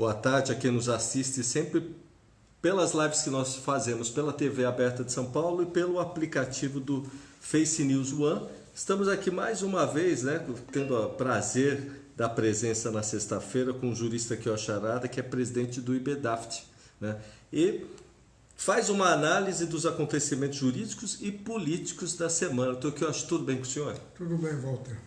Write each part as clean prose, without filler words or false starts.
Boa tarde a quem nos assiste sempre pelas lives que nós fazemos pela TV aberta de São Paulo e pelo aplicativo do Face News One. Estamos aqui mais uma vez, né, tendo o prazer da presença na sexta-feira com o jurista Kiyoshi Harada, que é presidente do IBDAFT, né, e faz uma análise dos acontecimentos jurídicos e políticos da semana. Então, Kiyoshi, tudo bem com o senhor? Tudo bem, Walter.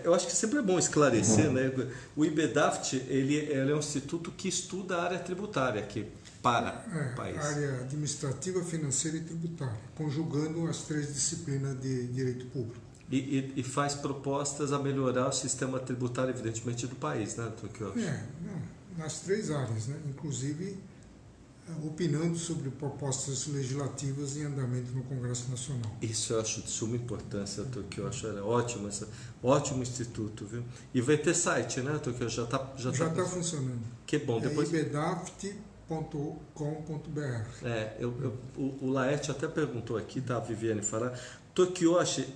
Eu acho que sempre é bom esclarecer, né? O IBDAFT ele é um instituto que estuda a área tributária aqui para o país. Área administrativa, financeira e tributária, conjugando as três disciplinas de direito público. E faz propostas a melhorar o sistema tributário, evidentemente, do país, né, Kiyoshi? Nas três áreas, né? Inclusive opinando sobre propostas legislativas em andamento no Congresso Nacional. Isso eu acho de suma importância, Kiyoshi. É ótimo instituto, viu? E vai ter site, né, Kiyoshi? Já está funcionando. Que bom. Depois ibdaft.com.br. O Laerte até perguntou aqui, tá? A Viviane falar. Kiyoshi,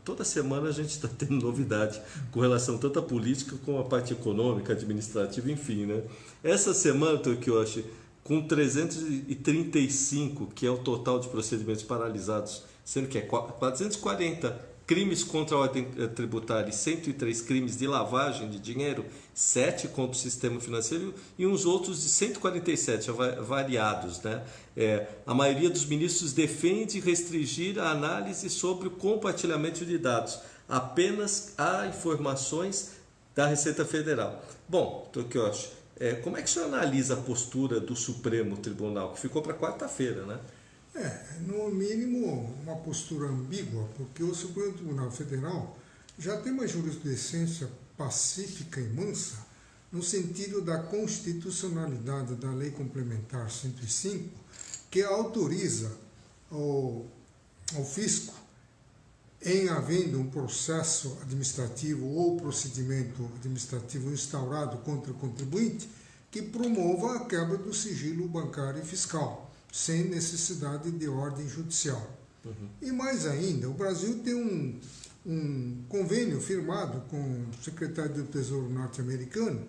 toda semana a gente está tendo novidade com relação tanto à política como à parte econômica, administrativa, enfim, né? Essa semana, Kiyoshi, com 335, que é o total de procedimentos paralisados, sendo que é 440 crimes contra a ordem tributária e 103 crimes de lavagem de dinheiro, 7 contra o sistema financeiro e uns outros de 147 variados, né? A maioria dos ministros defende restringir a análise sobre o compartilhamento de dados, apenas a informações da Receita Federal. Bom, Kiyoshi, como é que o senhor analisa a postura do Supremo Tribunal, que ficou para quarta-feira, né? No mínimo, uma postura ambígua, porque o Supremo Tribunal Federal já tem uma jurisprudência pacífica e mansa no sentido da constitucionalidade da Lei Complementar 105, que autoriza ao fisco, em havendo um processo administrativo ou procedimento administrativo instaurado contra o contribuinte, que promova a quebra do sigilo bancário e fiscal, sem necessidade de ordem judicial. E mais ainda, o Brasil tem um convênio firmado com o secretário do Tesouro norte-americano,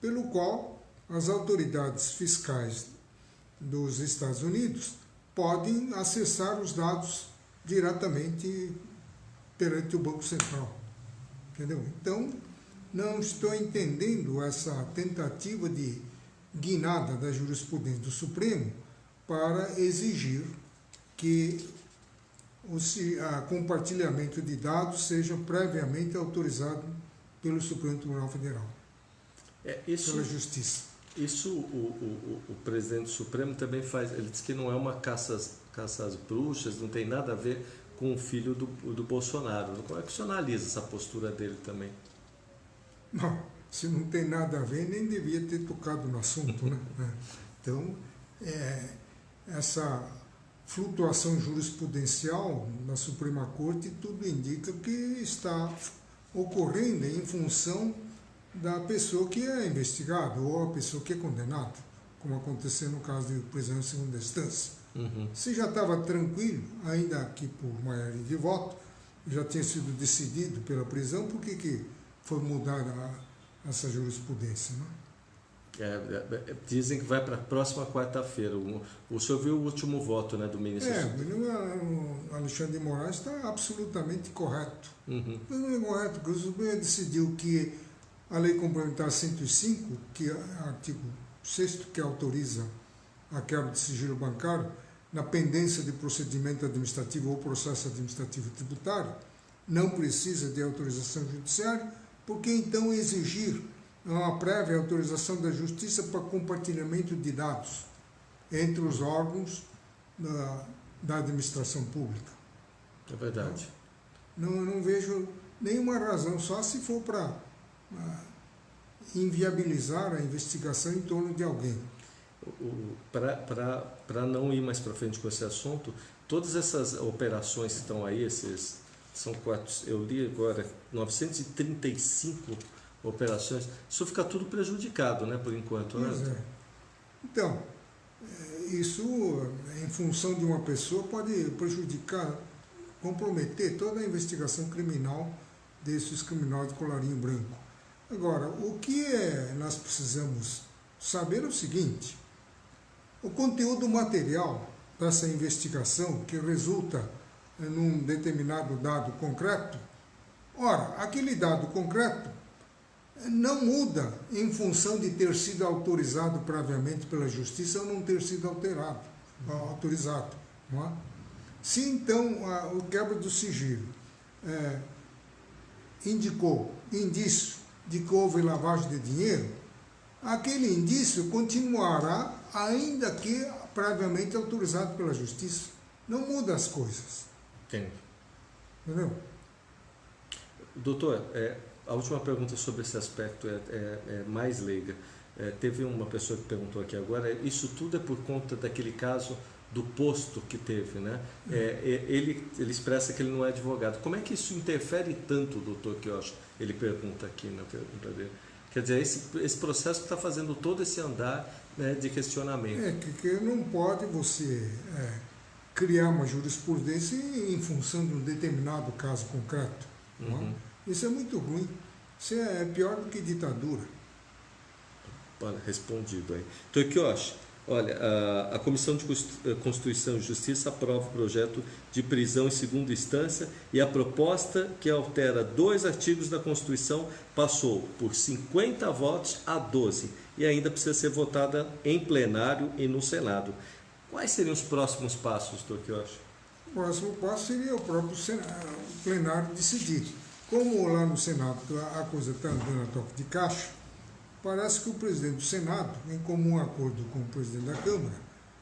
pelo qual as autoridades fiscais dos Estados Unidos podem acessar os dados diretamente perante o Banco Central. Entendeu? Então, não estou entendendo essa tentativa de guinada da jurisprudência do Supremo para exigir que o compartilhamento de dados seja previamente autorizado pelo Supremo Tribunal Federal, pela Justiça. Isso o presidente do Supremo também faz. Ele diz que não é uma caça às bruxas, não tem nada a ver com o filho do Bolsonaro. Como é que o senhor analisa essa postura dele também? Não, se não tem nada a ver, nem devia ter tocado no assunto, né? Então, essa flutuação jurisprudencial na Suprema Corte, tudo indica que está ocorrendo em função da pessoa que é investigada ou a pessoa que é condenada, como aconteceu no caso de prisão em segunda instância. Se já estava tranquilo, ainda que por maioria de voto, já tinha sido decidido pela prisão, por que foi mudada essa jurisprudência, né? Dizem que vai para a próxima quarta-feira. O senhor viu o último voto, né, do ministro? O Alexandre de Moraes está absolutamente correto. Não é correto, porque o Supremo decidiu que a Lei Complementar 105, que é o artigo 6º, que autoriza a quebra de sigilo bancário, na pendência de procedimento administrativo ou processo administrativo tributário, não precisa de autorização judiciária, porque então exigir uma prévia autorização da Justiça para compartilhamento de dados entre os órgãos da administração pública. É verdade. Não vejo nenhuma razão, só se for para inviabilizar a investigação em torno de alguém. Para não ir mais para frente com esse assunto, todas essas operações que estão aí, são eu li agora 935 operações, isso fica tudo prejudicado, né, por enquanto, né? Então, isso em função de uma pessoa pode prejudicar, comprometer toda a investigação criminal desses criminosos de colarinho branco. Agora, o que nós precisamos saber é o seguinte: o conteúdo material dessa investigação que resulta num determinado dado concreto, ora, aquele dado concreto não muda em função de ter sido autorizado previamente pela Justiça ou não ter sido autorizado. Não é? Se então o quebra do sigilo indicou indício de que houve lavagem de dinheiro, aquele indício continuará ainda que previamente autorizado pela Justiça. Não muda as coisas. Entendi. Entendeu? Doutor, a última pergunta sobre esse aspecto é mais leiga. Teve uma pessoa que perguntou aqui agora, isso tudo é por conta daquele caso do posto que teve, né? Ele expressa que ele não é advogado. Como é que isso interfere tanto, doutor Quioche? Ele pergunta aqui na pergunta dele. Quer dizer, esse processo que está fazendo todo esse andar, né, de questionamento. Que não pode você criar uma jurisprudência em função de um determinado caso concreto. Não? Isso é muito ruim. Isso é pior do que ditadura. Olha, respondido aí. Doutor Quioche, olha, a Comissão de Constituição e Justiça aprova o projeto de prisão em segunda instância e a proposta que altera 2 artigos da Constituição passou por 50 votos a 12 e ainda precisa ser votada em plenário e no Senado. Quais seriam os próximos passos, doutor Quioche? O próximo passo seria o próprio plenário decidir. Como lá no Senado a coisa está andando a toque de caixa, parece que o presidente do Senado, em comum acordo com o presidente da Câmara,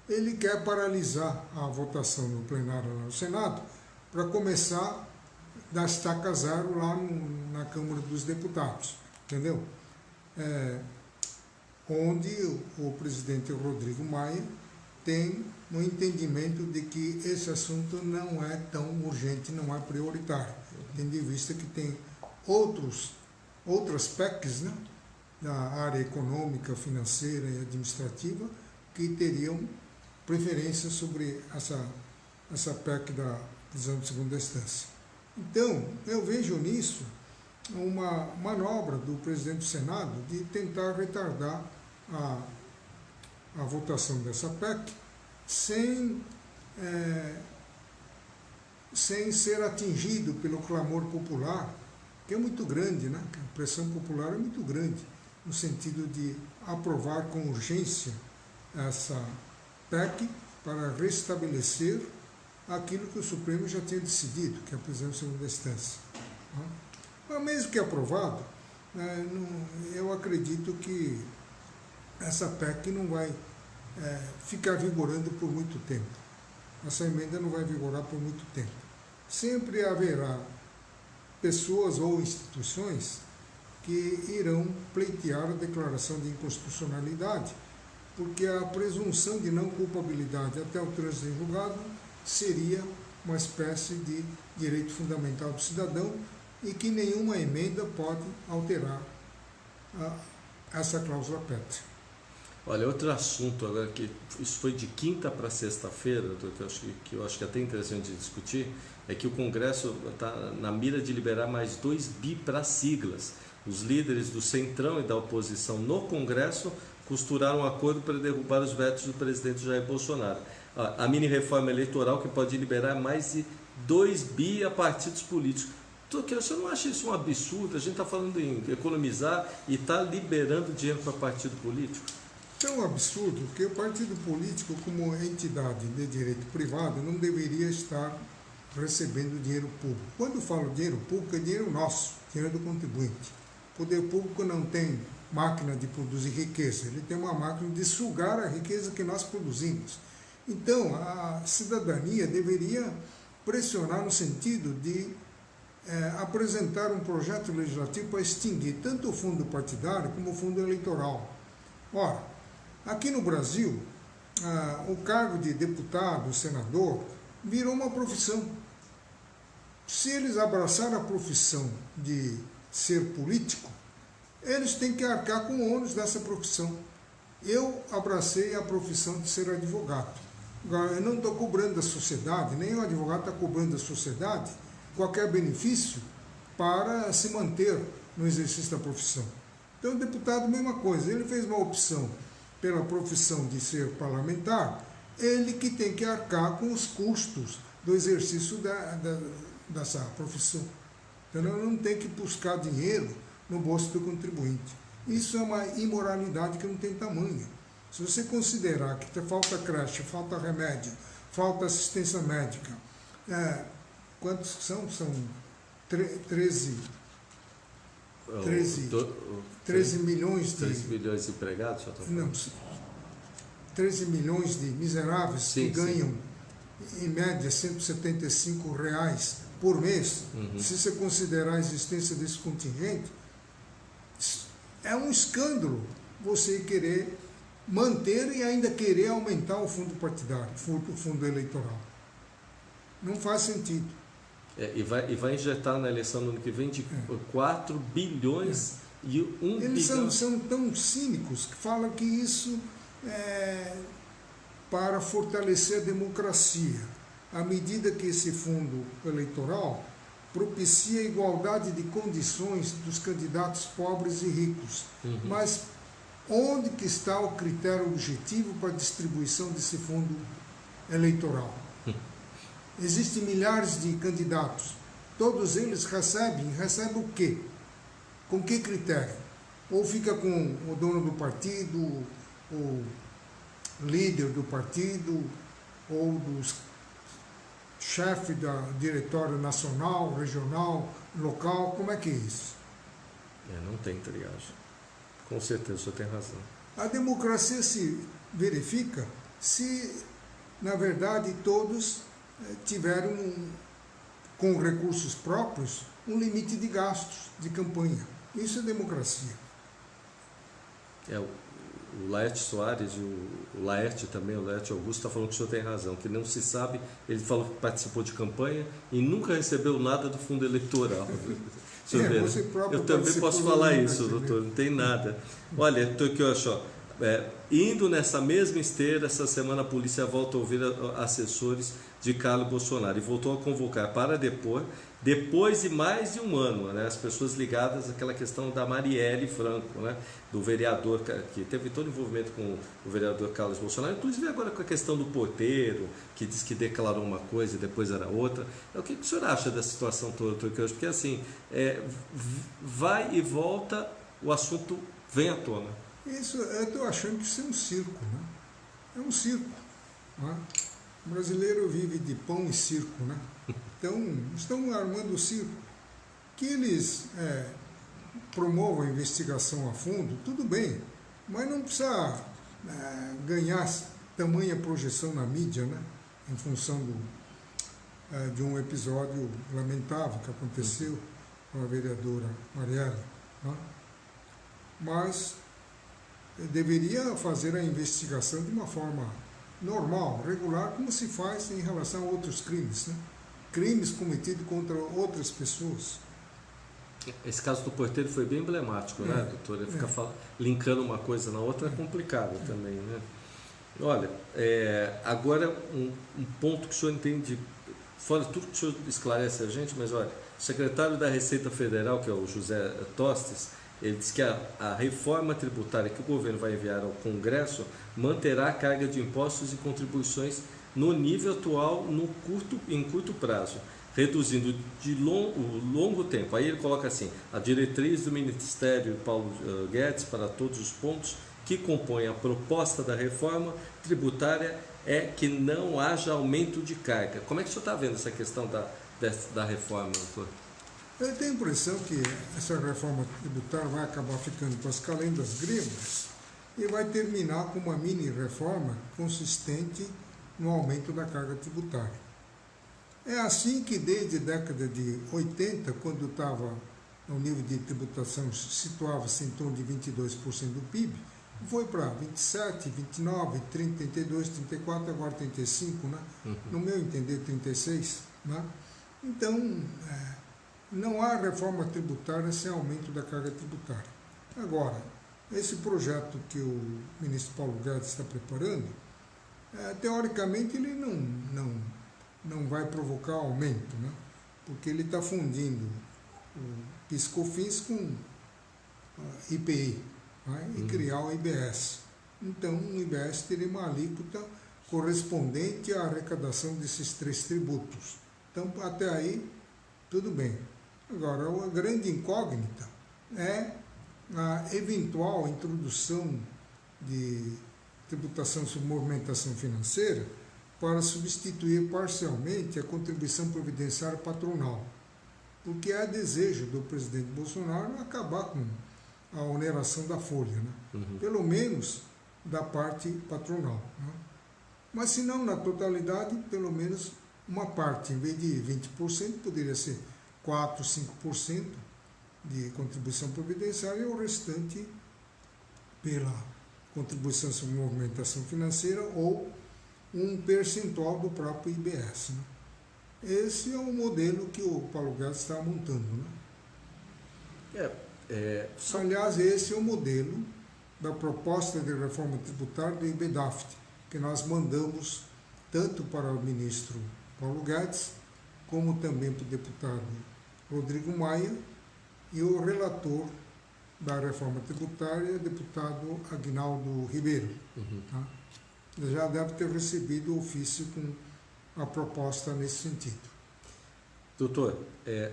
ele quer paralisar a votação no plenário lá no Senado para começar da estaca zero lá na Câmara dos Deputados, entendeu? Onde o presidente Rodrigo Maia tem um entendimento de que esse assunto não é tão urgente, não é prioritário, tendo em vista que tem outras PECs, né, da área econômica, financeira e administrativa que teriam preferência sobre essa PEC da prisão de segunda instância. Então, eu vejo nisso uma manobra do presidente do Senado de tentar retardar a votação dessa PEC sem ser atingido pelo clamor popular, que é muito grande, né? A pressão popular é muito grande, no sentido de aprovar com urgência essa PEC para restabelecer aquilo que o Supremo já tinha decidido, que é a prisão em segunda instância. Mas mesmo que aprovado, eu acredito que essa PEC não vai ficar vigorando por muito tempo. Essa emenda não vai vigorar por muito tempo. Sempre haverá pessoas ou instituições que irão pleitear a declaração de inconstitucionalidade, porque a presunção de não culpabilidade até o trânsito em julgado seria uma espécie de direito fundamental do cidadão e que nenhuma emenda pode alterar essa cláusula pétrea. Olha, outro assunto agora, que isso foi de quinta para sexta-feira, que eu acho que é até interessante de discutir, é que o Congresso está na mira de liberar mais 2 bi para siglas. Os líderes do Centrão e da oposição no Congresso costuraram um acordo para derrubar os vetos do presidente Jair Bolsonaro. A mini-reforma eleitoral que pode liberar mais de 2 bi a partidos políticos. Você não acha isso um absurdo? A gente está falando em economizar e está liberando dinheiro para partido político? É um absurdo que o partido político, como entidade de direito privado, não deveria estar recebendo dinheiro público. Quando falo dinheiro público, é dinheiro nosso, dinheiro do contribuinte. O poder público não tem máquina de produzir riqueza, ele tem uma máquina de sugar a riqueza que nós produzimos. Então, a cidadania deveria pressionar no sentido de apresentar um projeto legislativo para extinguir tanto o fundo partidário como o fundo eleitoral. Ora, aqui no Brasil, o cargo de deputado, senador, virou uma profissão. Se eles abraçarem a profissão de ser político, eles têm que arcar com o ônus dessa profissão. Eu abracei a profissão de ser advogado. Agora, eu não estou cobrando da sociedade, nem o advogado está cobrando da sociedade qualquer benefício para se manter no exercício da profissão. Então, o deputado, mesma coisa, ele fez uma opção pela profissão de ser parlamentar, ele que tem que arcar com os custos do exercício dessa profissão. Então, ele não tem que buscar dinheiro no bolso do contribuinte. Isso é uma imoralidade que não tem tamanho. Se você considerar que falta creche, falta remédio, falta assistência médica, quantos são? São 13 milhões de... 13 milhões de empregados? Não, 13 milhões de miseráveis que ganham, em média, R$175 por mês. Se você considerar a existência desse contingente, é um escândalo você querer manter e ainda querer aumentar o fundo partidário, o fundo eleitoral. Não faz sentido. E vai injetar na eleição no ano que vem de 4 bilhões e 1 Eles bilhão. são tão cínicos que falam que isso é para fortalecer a democracia, à medida que esse fundo eleitoral propicia a igualdade de condições dos candidatos pobres e ricos. Mas onde que está o critério objetivo para a distribuição desse fundo eleitoral? Existem milhares de candidatos, todos eles recebem o quê? Com que critério? Ou fica com o dono do partido, o líder do partido, ou dos chefe da diretório nacional, regional, local, como é que é isso? Não tem triagem. Com certeza, o senhor tem razão. A democracia se verifica se, na verdade, todos tiveram, com recursos próprios, um limite de gastos de campanha. Isso é democracia. O Laerte Soares, o Laerte também, o Laerte Augusto, está falando que o senhor tem razão, que não se sabe, ele falou que participou de campanha e nunca recebeu nada do fundo eleitoral. Eu também posso falar isso, doutor, não tem nada. Olha, estou aqui, indo nessa mesma esteira, essa semana a polícia volta a ouvir assessores de Carlos Bolsonaro e voltou a convocar para depor, depois de mais de um ano, né, as pessoas ligadas àquela questão da Marielle Franco, né, do vereador, que teve todo envolvimento com o vereador Carlos Bolsonaro, inclusive agora com a questão do porteiro, que diz que declarou uma coisa e depois era outra. O que o senhor acha da situação toda, doutor? Porque assim, vai e volta, o assunto vem à tona. Isso, eu estou achando que isso é um circo, né? É um circo, né? O brasileiro vive de pão e circo, né? Então, estão armando o circo. Que eles promovam a investigação a fundo, tudo bem, mas não precisa ganhar tamanha projeção na mídia, né? Em função de um episódio lamentável que aconteceu com a vereadora Marielle, né? Mas deveria fazer a investigação de uma forma normal, regular, como se faz em relação a outros crimes, né? Crimes cometidos contra outras pessoas. Esse caso do porteiro foi bem emblemático, né, doutor? Ficar linkando uma coisa na outra é complicado também, né? Olha, agora um ponto que o senhor entende, fora tudo que o senhor esclarece a gente, mas olha, o secretário da Receita Federal, que é o José Tostes, ele diz que a reforma tributária que o governo vai enviar ao Congresso manterá a carga de impostos e contribuições no nível atual em curto prazo, reduzindo de longo tempo. Aí ele coloca assim: a diretriz do Ministério Paulo Guedes para todos os pontos que compõem a proposta da reforma tributária é que não haja aumento de carga. Como é que o senhor está vendo essa questão da reforma, doutor? Eu tenho a impressão que essa reforma tributária vai acabar ficando com as calendas gregas e vai terminar com uma mini-reforma consistente no aumento da carga tributária. É assim que desde a década de 80, quando estava o nível de tributação situava-se em torno de 22% do PIB, foi para 27, 29, 30, 32, 34, agora 35, né? No meu entender, 36, né? Então, não há reforma tributária sem aumento da carga tributária. Agora, esse projeto que o ministro Paulo Guedes está preparando, teoricamente ele não vai provocar aumento, né? Porque ele está fundindo o PIS/COFINS com IPI, né? E criar o IBS. Então, o IBS teria uma alíquota correspondente à arrecadação desses 3 tributos. Então, até aí, tudo bem. Agora, a grande incógnita é a eventual introdução de tributação sobre movimentação financeira para substituir parcialmente a contribuição previdenciária patronal, porque há desejo do presidente Bolsonaro acabar com a oneração da folha, né? Pelo menos da parte patronal, né? Mas se não na totalidade, pelo menos uma parte, em vez de 20%, poderia ser 4%, 5% de contribuição previdenciária e o restante pela contribuição sobre movimentação financeira ou um percentual do próprio IBS, né? Esse é o modelo que o Paulo Guedes está montando, né? Aliás, esse é o modelo da proposta de reforma tributária do IBDAFT, que nós mandamos tanto para o ministro Paulo Guedes, como também para o deputado Rodrigo Maia e o relator da reforma tributária, deputado Aguinaldo Ribeiro. Tá? Já deve ter recebido o ofício com a proposta nesse sentido. Doutor,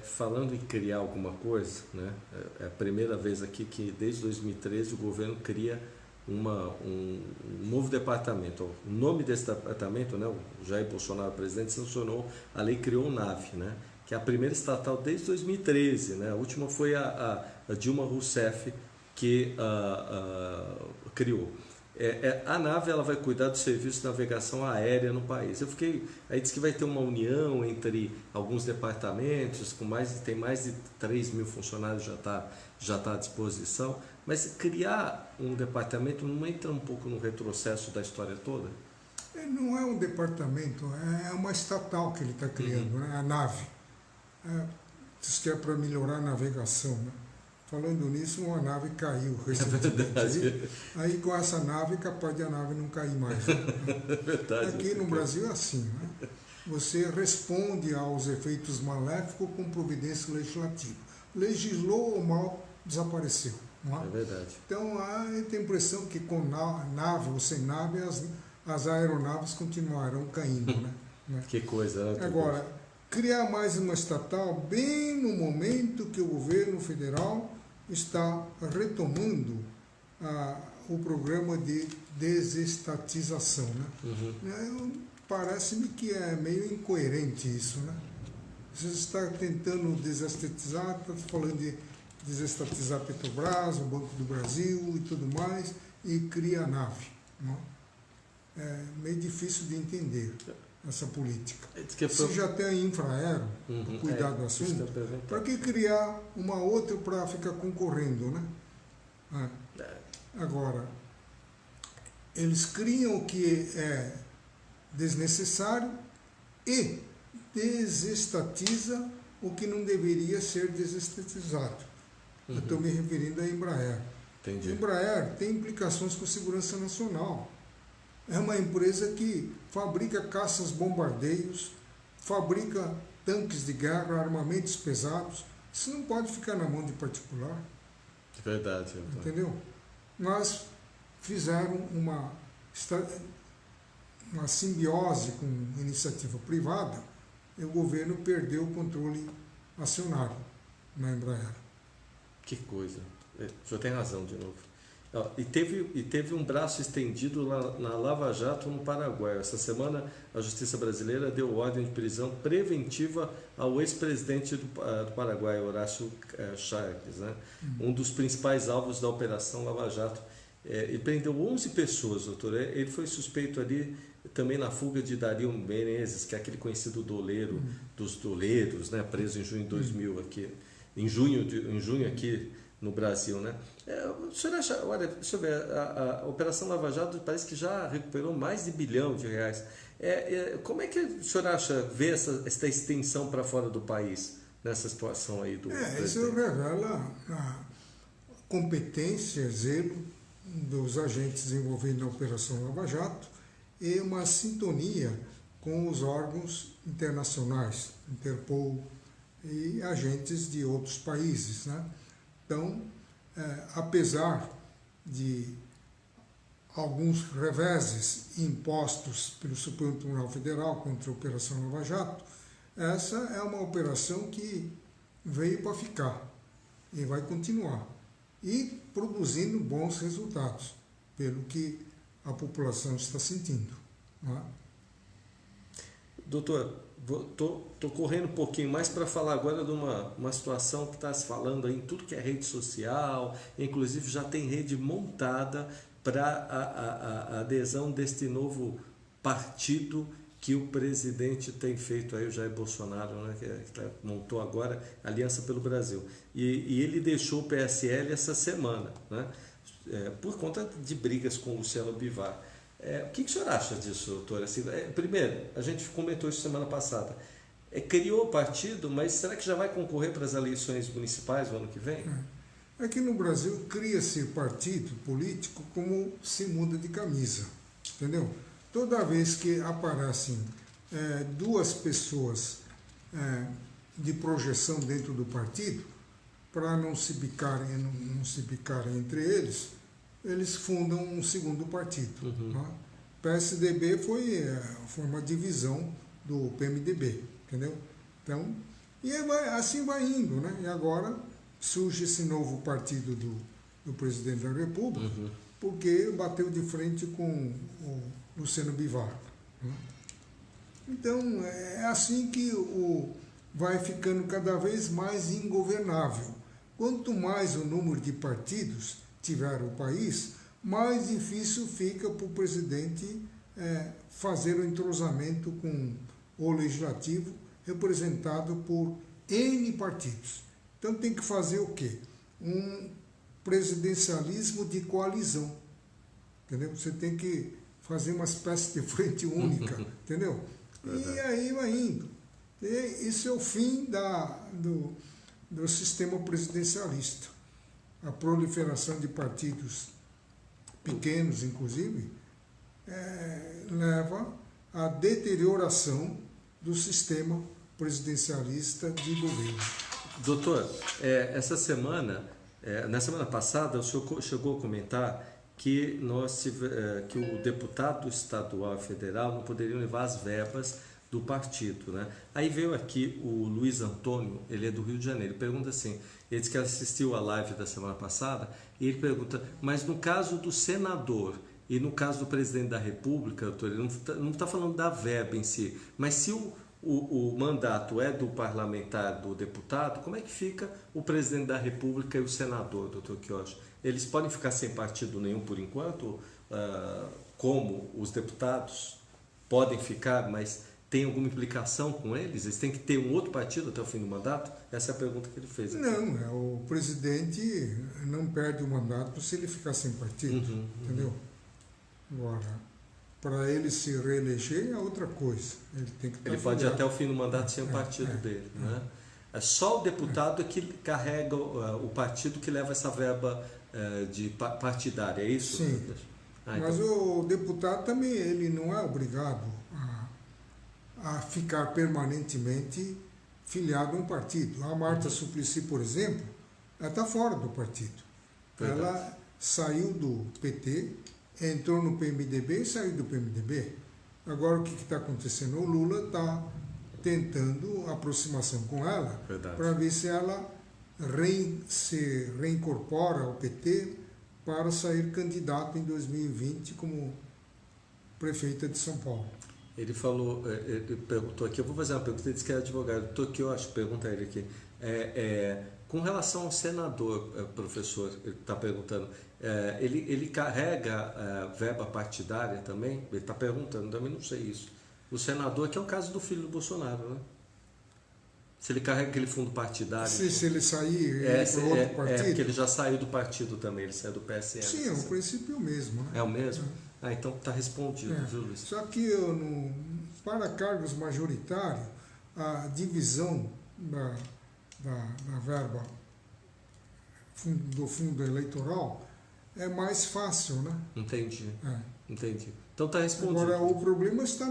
falando em criar alguma coisa, né, é a primeira vez aqui que desde 2013 o governo cria um novo departamento. O nome desse departamento, né, o Jair Bolsonaro, presidente, sancionou a lei, criou o NAV, né, que é a primeira estatal desde 2013. Né, a última foi a Dilma Rousseff que criou. A NAV ela vai cuidar do serviço de navegação aérea no país. Aí diz que vai ter uma união entre alguns departamentos, tem mais de 3 mil funcionários já tá à disposição, mas criar um departamento não entra um pouco no retrocesso da história toda? Não é um departamento, é uma estatal que ele está criando, né? A NAV. Diz que é para melhorar a navegação, né? Falando nisso, uma nave caiu recentemente. Aí com essa nave, é capaz de a nave não cair mais. Né? Verdade, aqui no Brasil é assim, né? Você responde aos efeitos maléficos com providência legislativa. Legislou ou mal, desapareceu. Não é? É verdade. Então, eu tenho a impressão que com nave ou sem nave, as aeronaves continuarão caindo. Né? Que coisa, né? Agora, criar mais uma estatal bem no momento que o governo federal está retomando o programa de desestatização. Né? Parece-me que é meio incoerente isso. Né? Você está tentando desestatizar, está falando de desestatizar a Petrobras, o Banco do Brasil e tudo mais, e cria a NAV. Né? É meio difícil de entender essa política. Se já tem a Infraero para cuidar do assunto, para que criar uma outra para ficar concorrendo, né? Agora, eles criam o que é desnecessário e desestatiza o que não deveria ser desestatizado. Eu estou me referindo à Embraer. Entendi. A Embraer tem implicações com segurança nacional. É uma empresa que fabrica caças-bombardeios, fabrica tanques de guerra, armamentos pesados. Isso não pode ficar na mão de particular. Verdade. Entendeu? Mas fizeram uma simbiose com iniciativa privada e o governo perdeu o controle acionário na Embraer. Que coisa. O senhor tem razão de novo. E teve um braço estendido na Lava Jato no Paraguai. Essa semana a Justiça Brasileira deu ordem de prisão preventiva ao ex-presidente do Paraguai, Horácio Charques, né? Um dos principais alvos da Operação Lava Jato. E prendeu 11 pessoas, doutor. Ele foi suspeito ali também na fuga de Dario Menezes, que é aquele conhecido doleiro dos doleiros, né? Preso em junho de 2000 aqui. Em junho aqui no Brasil, né? O senhor acha, olha, deixa eu ver, a Operação Lava Jato parece que já recuperou mais de R$ 1 bilhão. Como é que o senhor acha ver essa extensão para fora do país, nessa situação aí do presidente? Isso revela a competência, zelo dos agentes envolvidos na Operação Lava Jato e uma sintonia com os órgãos internacionais, Interpol e agentes de outros países, né? Então, apesar de alguns reveses impostos pelo Supremo Tribunal Federal contra a Operação Lava Jato, essa é uma operação que veio para ficar e vai continuar, e produzindo bons resultados, pelo que a população está sentindo. Não é? Doutor, estou correndo um pouquinho mais para falar agora de uma situação que está se falando aí em tudo que é rede social, inclusive já tem rede montada para a adesão deste novo partido que o presidente tem feito aí, o Jair Bolsonaro, né, que montou agora Aliança pelo Brasil. E ele deixou o PSL essa semana, né, por conta de brigas com o Luciano Bivar. O que o senhor acha disso, doutor? Assim, primeiro, a gente comentou isso semana passada. Criou o partido, mas será que já vai concorrer para as eleições municipais no ano que vem? Aqui no Brasil cria-se partido político como se muda de camisa, entendeu? Toda vez que aparecem duas pessoas de projeção dentro do partido, para não se bicarem entre eles, eles fundam um segundo partido. Uhum. Né? PSDB foi uma divisão do PMDB, entendeu? Então, assim vai indo, né? E agora surge esse novo partido do presidente da República, uhum, porque bateu de frente com o Luciano Bivar. Né? Então, é assim que vai ficando cada vez mais ingovernável. Quanto mais o número de partidos tiver o país, mais difícil fica para o presidente fazer o entrosamento com o legislativo, representado por N partidos. Então tem que fazer o quê? Um presidencialismo de coalizão. Entendeu? Você tem que fazer uma espécie de frente única, entendeu? E aí vai indo. Isso é o fim do sistema presidencialista. A proliferação de partidos pequenos, inclusive, leva à deterioração do sistema presidencialista de governo. Doutor, essa semana, na semana passada, o senhor chegou a comentar que o deputado estadual e federal não poderiam levar as verbas do partido, né? Aí veio aqui o Luiz Antônio, ele é do Rio de Janeiro, ele pergunta assim, ele disse que assistiu a live da semana passada, e ele pergunta, mas no caso do senador e no caso do presidente da República, doutor, ele não está falando da verba em si, mas se o mandato é do parlamentar, do deputado, como é que fica o presidente da República e o senador, doutor Quioche? Eles podem ficar sem partido nenhum por enquanto, como os deputados podem ficar, mas tem alguma implicação com eles? Eles têm que ter um outro partido até o fim do mandato? Essa é a pergunta que ele fez aqui. Não, o presidente não perde o mandato se ele ficar sem partido, entendeu? Agora, para ele se reeleger é outra coisa. Ele pode ir até o fim do mandato sem o partido dele, né? É só o deputado que carrega o partido que leva essa verba partidária, é isso? Sim, mas então, o deputado também ele não é obrigado a ficar permanentemente filiado a um partido. A Marta Suplicy, por exemplo, ela está fora do partido. Verdade. Ela saiu do PT, entrou no PMDB e saiu do PMDB. Agora o que está acontecendo? O Lula está tentando aproximação com ela para ver se ela se reincorpora ao PT para sair candidato em 2020 como prefeita de São Paulo. Ele falou, ele perguntou aqui, eu vou fazer uma pergunta, ele disse que é advogado, Tokioshi, pergunta ele aqui, com relação ao senador, professor, ele está perguntando, ele carrega verba partidária também? Ele está perguntando, também não sei isso. O senador, que é o caso do filho do Bolsonaro, né? Se ele carrega aquele fundo partidário... Se ele sair para outro partido... porque ele já saiu do partido também, ele saiu do PSL. Sim, o princípio é o mesmo. Né? É o mesmo? Então está respondido, viu, Luiz? Só que para cargos majoritários, a divisão da verba do fundo eleitoral é mais fácil, né? Entendi. Então está respondido. Agora, o problema está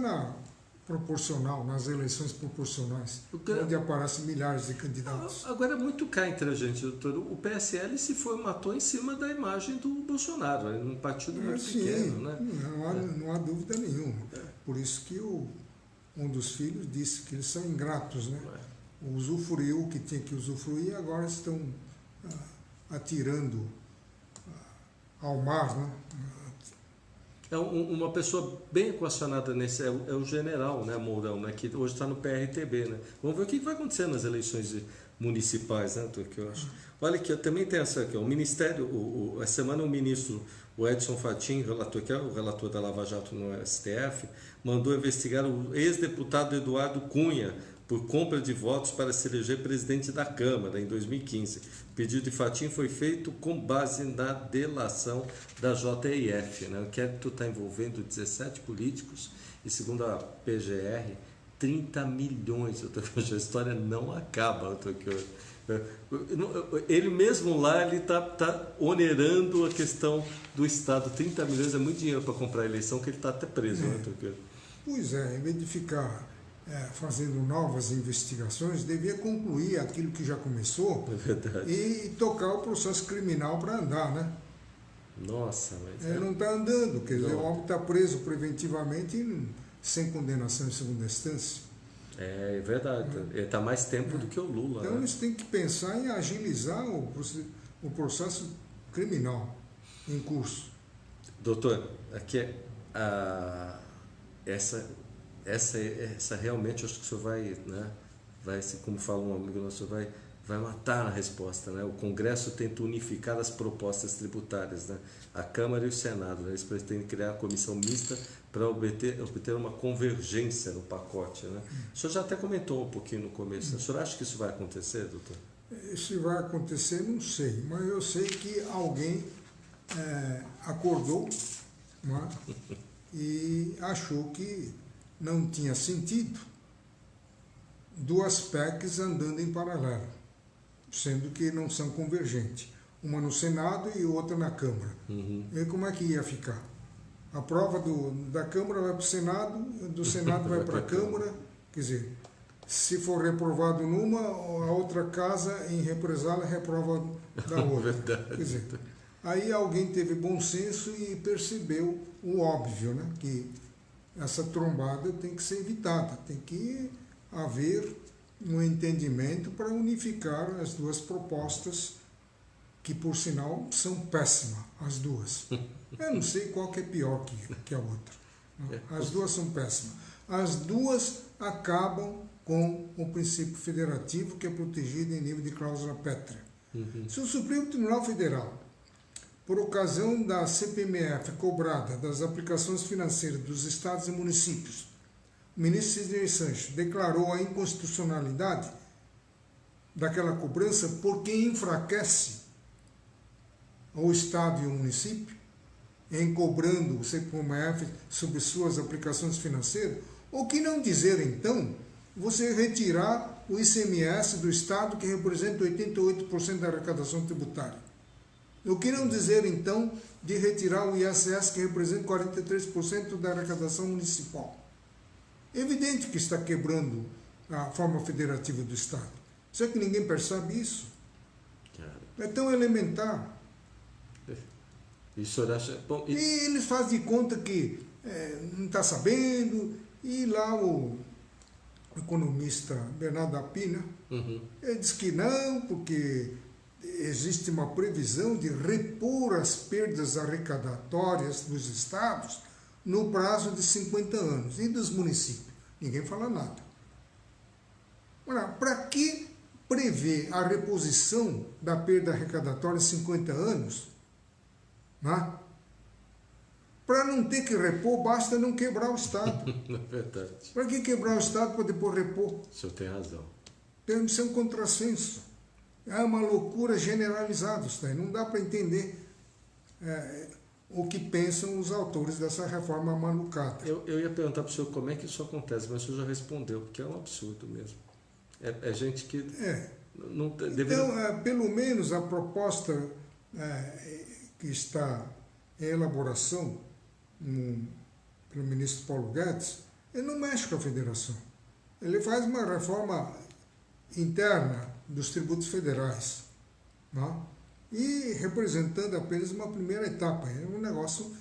proporcional, nas eleições proporcionais, onde aparecem milhares de candidatos. Agora é muito cá entre a gente, doutor. O PSL se formatou em cima da imagem do Bolsonaro, é um partido muito pequeno, né? Não há dúvida nenhuma. Por isso que um dos filhos disse que eles são ingratos, né? Usufruiu o que tinha que usufruir e agora estão atirando ao mar, né? Uma pessoa bem equacionada nesse é o general, né, Mourão, né, que hoje está no PRTB, né? Vamos ver o que vai acontecer nas eleições municipais, né, que eu acho. Olha aqui, também tem essa aqui, o Ministério, essa semana o ministro, o Edson Fachin, relator, que é o relator da Lava Jato no STF, mandou investigar o ex-deputado Eduardo Cunha por compra de votos para se eleger presidente da Câmara em 2015. O pedido de Fachin foi feito com base na delação da JIF. Né? O inquérito está envolvendo 17 políticos e, segundo a PGR, 30 milhões. A história não acaba. Ele mesmo lá está onerando a questão do Estado. 30 milhões é muito dinheiro para comprar a eleição, que ele está até preso. Né? Pois é, em vez de ficar fazendo novas investigações, devia concluir aquilo que já começou e tocar o processo criminal para andar, né? Nossa, mas... não está andando, quer dizer, o homem está preso preventivamente sem condenação em segunda instância. É verdade, ele está mais tempo do que o Lula. Então eles têm que pensar em agilizar o processo criminal em curso. Doutor, aqui essa realmente, acho que o senhor vai, né, como fala um amigo nosso, o senhor vai matar a resposta, né? O Congresso tenta unificar as propostas tributárias, né? A Câmara e o Senado, né? Eles pretendem criar uma comissão mista para obter uma convergência no pacote, né? O senhor já até comentou um pouquinho no começo, né? O senhor acha que isso vai acontecer, doutor? Se vai acontecer, não sei, mas eu sei que alguém acordou, né? E achou que não tinha sentido duas PECs andando em paralelo, sendo que não são convergentes. Uma no Senado e outra na Câmara. E como é que ia ficar? A prova da Câmara vai para o Senado, do Senado vai para a Câmara, quer dizer, se for reprovado numa, a outra casa, em represália, reprova da outra. Quer dizer, aí alguém teve bom senso e percebeu o óbvio, né? Que essa trombada tem que ser evitada, tem que haver um entendimento para unificar as duas propostas, que por sinal são péssimas, as duas. Eu não sei qual que é pior que a outra. Não, as duas são péssimas. As duas acabam com o princípio federativo, que é protegido em nível de cláusula pétrea. Se o Supremo Tribunal Federal, por ocasião da CPMF cobrada das aplicações financeiras dos estados e municípios, o ministro Sidney Sanches declarou a inconstitucionalidade daquela cobrança porque enfraquece o estado e o município, em cobrando o CPMF sobre suas aplicações financeiras, o que não dizer então você retirar o ICMS do estado, que representa 88% da arrecadação tributária? O que não dizer, então, de retirar o ISS, que representa 43% da arrecadação municipal? É evidente que está quebrando a forma federativa do Estado. Será que ninguém percebe isso? É tão elementar. Isso acha... Bom, e eles fazem de conta que não está sabendo, e lá o economista Bernardo Apina ele diz que não, porque existe uma previsão de repor as perdas arrecadatórias dos estados no prazo de 50 anos. E dos municípios? Ninguém fala nada. Para que prever a reposição da perda arrecadatória em 50 anos? Para não ter que repor, basta não quebrar o Estado. É verdade. Para que quebrar o Estado para depois repor? O senhor tem razão. Tem que ser um contrassenso. É uma loucura generalizada isso daí. Não dá para entender o que pensam os autores dessa reforma malucada. Eu ia perguntar para o senhor como é que isso acontece, mas o senhor já respondeu, porque é um absurdo mesmo. É gente que... não deveria... Então, pelo menos a proposta que está em elaboração pelo ministro Paulo Guedes Ele não mexe com a federação. Ele faz uma reforma interna dos tributos federais, né? E representando apenas uma primeira etapa. É um negócio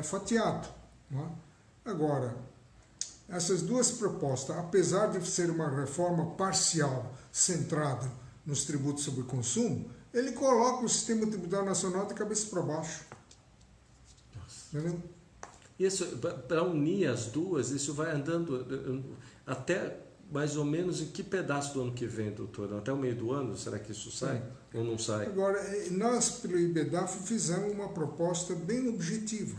fatiado, né? Agora, essas duas propostas, apesar de ser uma reforma parcial centrada nos tributos sobre consumo, ele coloca o sistema tributário nacional de cabeça para baixo. Entendeu? Isso, para unir as duas, isso vai andando até mais ou menos em que pedaço do ano que vem, doutor? Até o meio do ano, será que isso sai ou não sai? Agora, nós, pelo IBEDAF, fizemos uma proposta bem objetiva.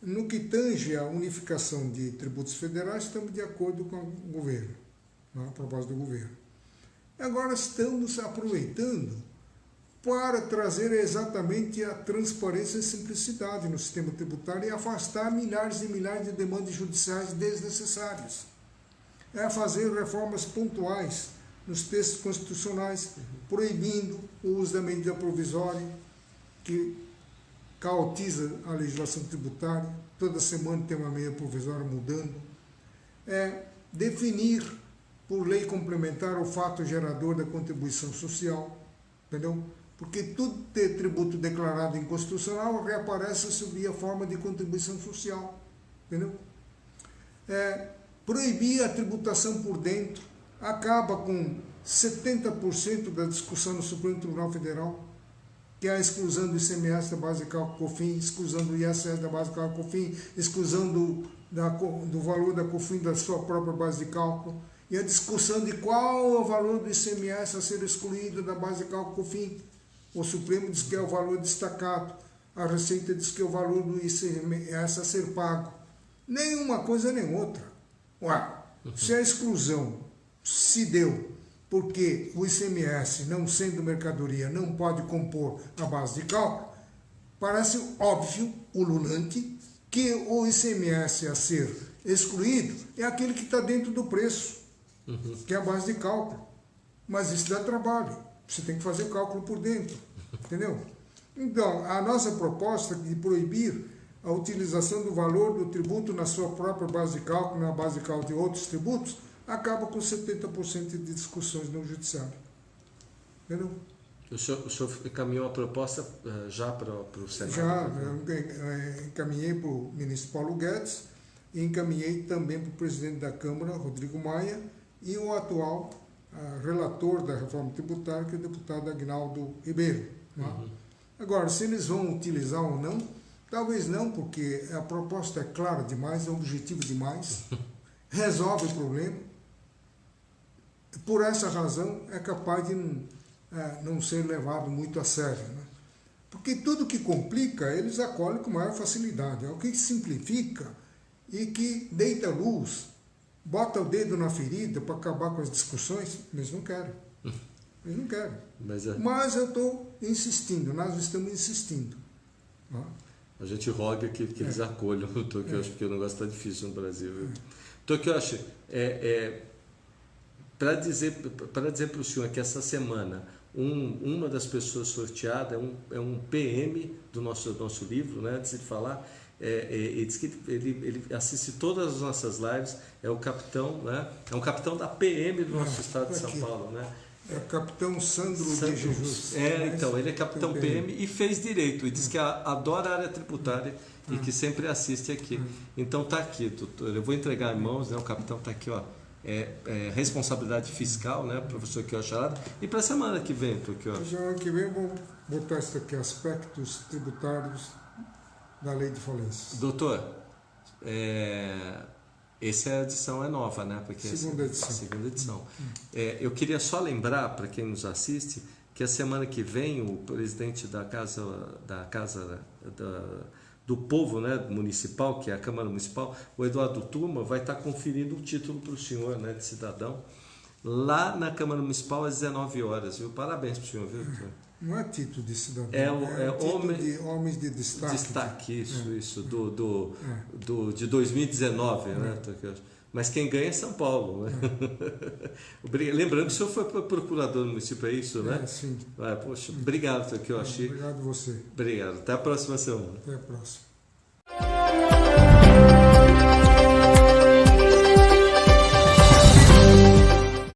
No que tange a unificação de tributos federais, estamos de acordo com o governo, a proposta do governo. Agora estamos aproveitando para trazer exatamente a transparência e simplicidade no sistema tributário e afastar milhares e milhares de demandas judiciais desnecessárias. É fazer reformas pontuais nos textos constitucionais, proibindo o uso da medida provisória, que caotiza a legislação tributária, toda semana tem uma medida provisória mudando. Definir por lei complementar o fato gerador da contribuição social, entendeu? Porque tudo ter tributo declarado inconstitucional reaparece sob a forma de contribuição social, entendeu? Proibir a tributação por dentro, acaba com 70% da discussão no Supremo Tribunal Federal, que é a exclusão do ICMS da base de cálculo COFINS, exclusão do ISS da base de cálculo COFINS, exclusão do valor da COFINS da sua própria base de cálculo, e a discussão de qual é o valor do ICMS a ser excluído da base de cálculo COFINS. O Supremo diz que é o valor destacado, a Receita diz que é o valor do ICMS a ser pago. Nem uma coisa nem outra. Se a exclusão se deu porque o ICMS, não sendo mercadoria, não pode compor a base de cálculo, parece óbvio, ululante, que o ICMS a ser excluído é aquele que está dentro do preço, que é a base de cálculo. Mas isso dá trabalho, você tem que fazer o cálculo por dentro, entendeu? Então, a nossa proposta de proibir a utilização do valor do tributo na sua própria base de cálculo, na base de cálculo de outros tributos, acaba com 70% de discussões no judiciário. Entendeu? O senhor encaminhou a proposta já para o Senado? Já, encaminhei para o ministro Paulo Guedes e encaminhei também para o presidente da Câmara, Rodrigo Maia, e o atual relator da reforma tributária, que é o deputado Aguinaldo Ribeiro. Agora, se eles vão utilizar ou não, talvez não, porque a proposta é clara demais, é objetiva demais, resolve o problema. Por essa razão, é capaz de não ser levado muito a sério, né? Porque tudo que complica, eles acolhem com maior facilidade. É o que simplifica e que deita luz, bota o dedo na ferida para acabar com as discussões, eles não querem. Eles não querem. Mas eu estou insistindo, nós estamos insistindo. Né? A gente roga que eles acolham o Tokiyoshi, porque o negócio está difícil no Brasil. Tokiyoshi, para dizer para o senhor que essa semana uma das pessoas sorteadas é um PM do nosso livro, né? Antes de falar, ele diz que ele assiste todas as nossas lives, é o capitão, né? É um capitão da PM do nosso estado de São Paulo, né? É o capitão Sandro de Jesus. Então, ele é capitão PM e fez direito, e diz que adora a área tributária e que sempre assiste aqui. Então tá aqui, doutor, eu vou entregar em mãos, né? O capitão tá aqui, ó. Responsabilidade fiscal, né, professor Kiyoshi Harada. E para a semana que vem, Tokiyoshi? Semana que vem vamos botar isso aqui, aspectos tributários da lei de falências. Doutor, essa edição é nova, né? Porque segunda edição. Segunda edição. Eu queria só lembrar, para quem nos assiste, que a semana que vem o presidente da Casa do Povo, né, municipal, que é a Câmara Municipal, o Eduardo Turma, vai estar conferindo o título para o senhor, né, de cidadão, lá na Câmara Municipal às 19 horas. Viu? Parabéns para o senhor, viu, doutor? Não é título de cidadão, título de homens de destaque. Destaque, isso, de 2019, né, Tokiyoshi? Mas quem ganha é São Paulo, né? Lembrando que o senhor foi procurador do município, é isso, né? Sim. Poxa, obrigado, Tokiyoshi. Obrigado a você. Obrigado. Até a próxima semana. Até a próxima.